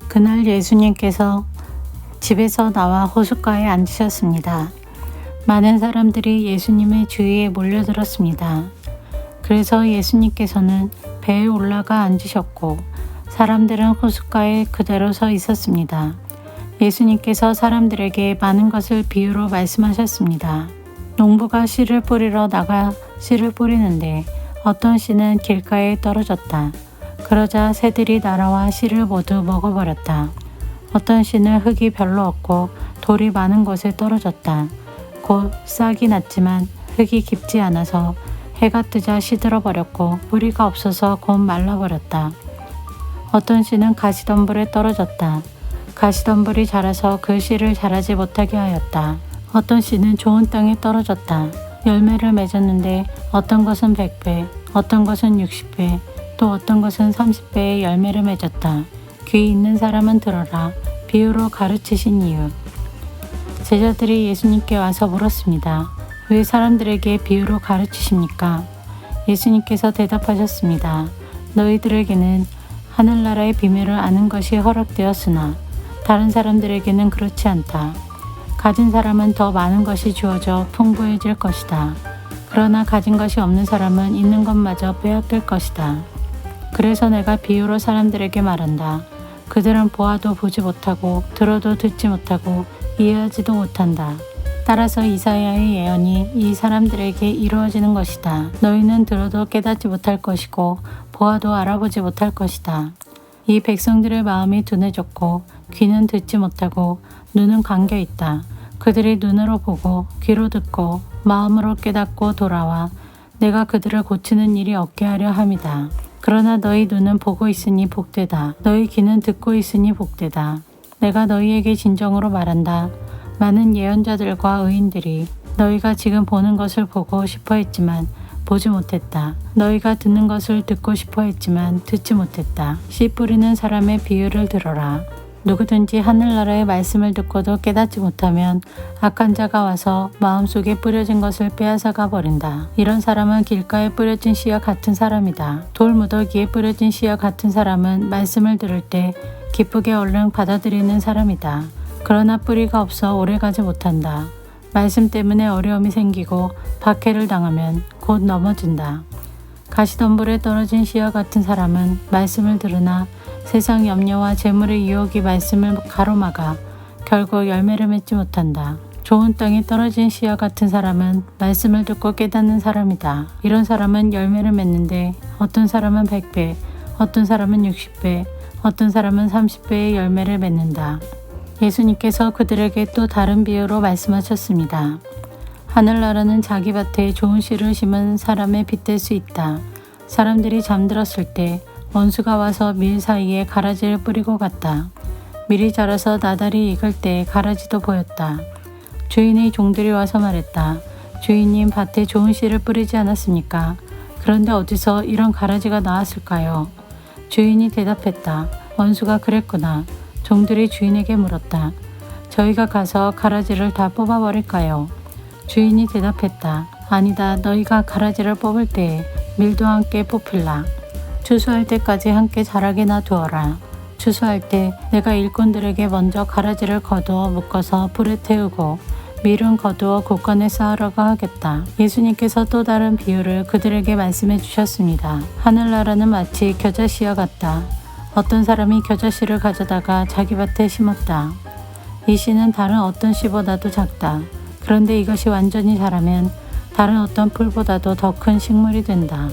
그날 예수님께서 집에서 나와 호숫가에 앉으셨습니다. 많은 사람들이 예수님의 주위에 몰려들었습니다. 그래서 예수님께서는 배에 올라가 앉으셨고 사람들은 호숫가에 그대로 서 있었습니다. 예수님께서 사람들에게 많은 것을 비유로 말씀하셨습니다. 농부가 씨를 뿌리러 나가 씨를 뿌리는데 어떤 씨는 길가에 떨어졌다. 그러자 새들이 날아와 씨를 모두 먹어버렸다. 어떤 씨는 흙이 별로 없고 돌이 많은 곳에 떨어졌다. 곧 싹이 났지만 흙이 깊지 않아서 해가 뜨자 시들어버렸고 뿌리가 없어서 곧 말라버렸다. 어떤 씨는 가시덤불에 떨어졌다. 가시덤불이 자라서 그 씨를 자라지 못하게 하였다. 어떤 씨는 좋은 땅에 떨어졌다. 열매를 맺었는데 어떤 것은 100배, 어떤 것은 60배, 또 어떤 것은 30배의 열매를 맺었다. 귀 있는 사람은 들어라. 비유로 가르치신 이유. 제자들이 예수님께 와서 물었습니다. 왜 사람들에게 비유로 가르치십니까? 예수님께서 대답하셨습니다. 너희들에게는 하늘나라의 비밀을 아는 것이 허락되었으나 다른 사람들에게는 그렇지 않다. 가진 사람은 더 많은 것이 주어져 풍부해질 것이다. 그러나 가진 것이 없는 사람은 있는 것마저 빼앗길 것이다. 그래서 내가 비유로 사람들에게 말한다. 그들은 보아도 보지 못하고 들어도 듣지 못하고 이해하지도 못한다. 따라서 이사야의 예언이 이 사람들에게 이루어지는 것이다. 너희는 들어도 깨닫지 못할 것이고 보아도 알아보지 못할 것이다. 이 백성들의 마음이 둔해졌고 귀는 듣지 못하고 눈은 감겨 있다. 그들이 눈으로 보고 귀로 듣고 마음으로 깨닫고 돌아와 내가 그들을 고치는 일이 없게 하려 함이다. 그러나 너희 눈은 보고 있으니 복되다. 너희 귀는 듣고 있으니 복되다. 내가 너희에게 진정으로 말한다. 많은 예언자들과 의인들이 너희가 지금 보는 것을 보고 싶어 했지만 보지 못했다. 너희가 듣는 것을 듣고 싶어 했지만 듣지 못했다. 씨 뿌리는 사람의 비유를 들어라. 누구든지 하늘나라의 말씀을 듣고도 깨닫지 못하면 악한 자가 와서 마음속에 뿌려진 것을 빼앗아가 버린다. 이런 사람은 길가에 뿌려진 씨와 같은 사람이다. 돌무더기에 뿌려진 씨와 같은 사람은 말씀을 들을 때 기쁘게 얼른 받아들이는 사람이다. 그러나 뿌리가 없어 오래가지 못한다. 말씀 때문에 어려움이 생기고 박해를 당하면 곧 넘어진다. 가시덤불에 떨어진 씨와 같은 사람은 말씀을 들으나 세상 염려와 재물의 유혹이 말씀을 가로막아 결국 열매를 맺지 못한다. 좋은 땅에 떨어진 씨와 같은 사람은 말씀을 듣고 깨닫는 사람이다. 이런 사람은 열매를 맺는데 어떤 사람은 100배, 어떤 사람은 60배, 어떤 사람은 30배의 열매를 맺는다. 예수님께서 그들에게 또 다른 비유로 말씀하셨습니다. 하늘나라는 자기 밭에 좋은 씨를 심은 사람의 빗될 수 있다. 사람들이 잠들었을 때 원수가 와서 밀 사이에 가라지를 뿌리고 갔다. 밀이 자라서 나달이 익을 때 가라지도 보였다. 주인의 종들이 와서 말했다. 주인님, 밭에 좋은 씨를 뿌리지 않았습니까? 그런데 어디서 이런 가라지가 나왔을까요? 주인이 대답했다. 원수가 그랬구나. 종들이 주인에게 물었다. 저희가 가서 가라지를 다 뽑아버릴까요? 주인이 대답했다. 아니다. 너희가 가라지를 뽑을 때에 밀도 함께 뽑힐라. 추수할 때까지 함께 자라게 놔두어라. 추수할 때 내가 일꾼들에게 먼저 가라지를 거두어 묶어서 불에 태우고 밀은 거두어 곳간에 쌓으라고 하겠다. 예수님께서 또 다른 비유를 그들에게 말씀해 주셨습니다. 하늘나라는 마치 겨자씨와 같다. 어떤 사람이 겨자씨를 가져다가 자기 밭에 심었다. 이 씨는 다른 어떤 씨보다도 작다. 그런데 이것이 완전히 자라면 다른 어떤 풀보다도 더 큰 식물이 된다.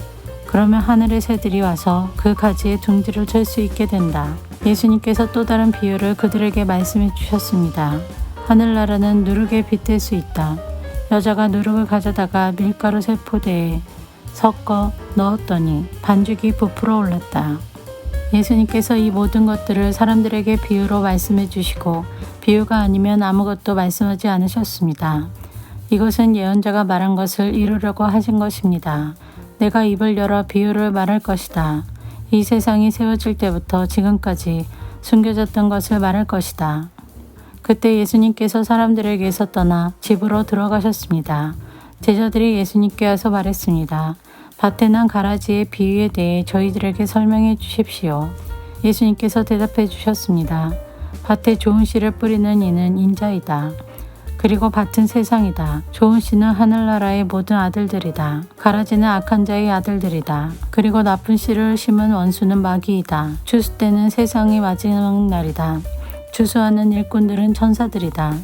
그러면 하늘의 새들이 와서 그 가지에 둥지를 칠 수 있게 된다. 예수님께서 또 다른 비유를 그들에게 말씀해 주셨습니다. 하늘나라는 누룩에 빗댈 수 있다. 여자가 누룩을 가져다가 밀가루 세포대에 섞어 넣었더니 반죽이 부풀어 올랐다. 예수님께서 이 모든 것들을 사람들에게 비유로 말씀해 주시고 비유가 아니면 아무것도 말씀하지 않으셨습니다. 이것은 예언자가 말한 것을 이루려고 하신 것입니다. 내가 입을 열어 비유를 말할 것이다. 이 세상이 세워질 때부터 지금까지 숨겨졌던 것을 말할 것이다. 그때 예수님께서 사람들에게서 떠나 집으로 들어가셨습니다. 제자들이 예수님께 와서 말했습니다. 밭에 난 가라지의 비유에 대해 저희들에게 설명해 주십시오. 예수님께서 대답해 주셨습니다. 밭에 좋은 씨를 뿌리는 이는 인자이다. 그리고 밭은 세상이다. 좋은 씨는 하늘나라의 모든 아들들이다. 가라지는 악한 자의 아들들이다. 그리고 나쁜 씨를 심은 원수는 마귀이다. 추수 때는 세상의 마지막 날이다. 추수하는 일꾼들은 천사들이다.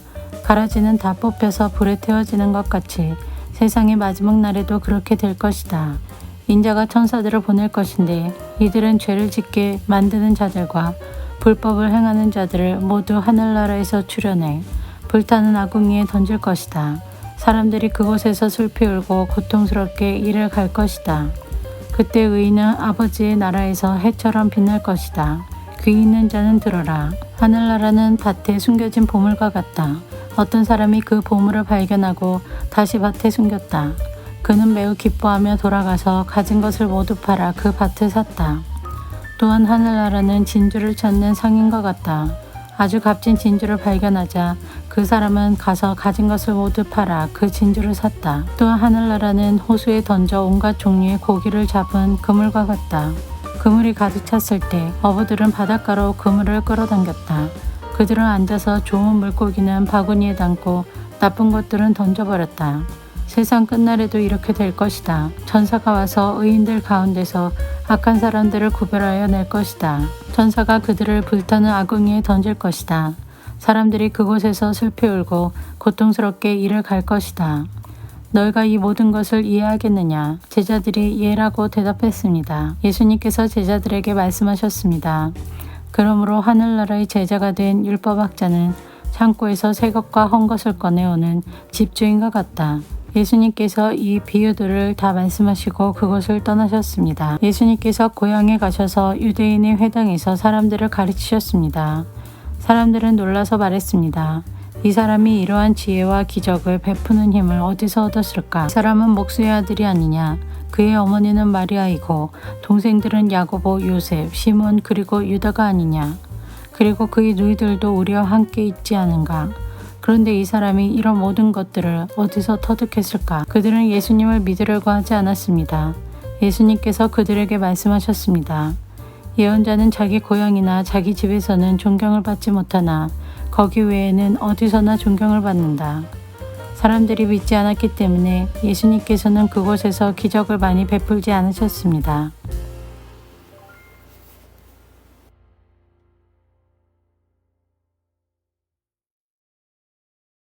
가라지는 다 뽑혀서 불에 태워지는 것 같이 세상의 마지막 날에도 그렇게 될 것이다. 인자가 천사들을 보낼 것인데 이들은 죄를 짓게 만드는 자들과 불법을 행하는 자들을 모두 하늘나라에서 출현해 불타는 아궁이에 던질 것이다. 사람들이 그곳에서 슬피 울고 고통스럽게 이를 갈 것이다. 그때 의인은 아버지의 나라에서 해처럼 빛날 것이다. 귀 있는 자는 들어라. 하늘나라는 밭에 숨겨진 보물과 같다. 어떤 사람이 그 보물을 발견하고 다시 밭에 숨겼다. 그는 매우 기뻐하며 돌아가서 가진 것을 모두 팔아 그 밭을 샀다. 또한 하늘나라는 진주를 찾는 상인과 같다. 아주 값진 진주를 발견하자 그 사람은 가서 가진 것을 모두 팔아 그 진주를 샀다. 또한 하늘나라는 호수에 던져 온갖 종류의 고기를 잡은 그물과 같다. 그물이 가득 찼을 때 어부들은 바닷가로 그물을 끌어당겼다. 그들은 앉아서 좋은 물고기는 바구니에 담고 나쁜 것들은 던져버렸다. 세상 끝날에도 이렇게 될 것이다. 천사가 와서 의인들 가운데서 악한 사람들을 구별하여 낼 것이다. 천사가 그들을 불타는 아궁이에 던질 것이다. 사람들이 그곳에서 슬피 울고 고통스럽게 이를 갈 것이다. 너희가 이 모든 것을 이해하겠느냐? 제자들이 이해라고 대답했습니다. 예수님께서 제자들에게 말씀하셨습니다. 그러므로 하늘나라의 제자가 된 율법학자는 창고에서 새 것과 헌 것을 꺼내오는 집주인과 같다. 예수님께서 이 비유들을 다 말씀하시고 그곳을 떠나셨습니다. 예수님께서 고향에 가셔서 유대인의 회당에서 사람들을 가르치셨습니다. 사람들은 놀라서 말했습니다. 이 사람이 이러한 지혜와 기적을 베푸는 힘을 어디서 얻었을까? 이 사람은 목수의 아들이 아니냐? 그의 어머니는 마리아이고 동생들은 야고보, 요셉, 시몬 그리고 유다가 아니냐? 그리고 그의 누이들도 우리와 함께 있지 않은가? 그런데 이 사람이 이런 모든 것들을 어디서 터득했을까? 그들은 예수님을 믿으려고 하지 않았습니다. 예수님께서 그들에게 말씀하셨습니다. 예언자는 자기 고향이나 자기 집에서는 존경을 받지 못하나 거기 외에는 어디서나 존경을 받는다. 사람들이 믿지 않았기 때문에 예수님께서는 그곳에서 기적을 많이 베풀지 않으셨습니다.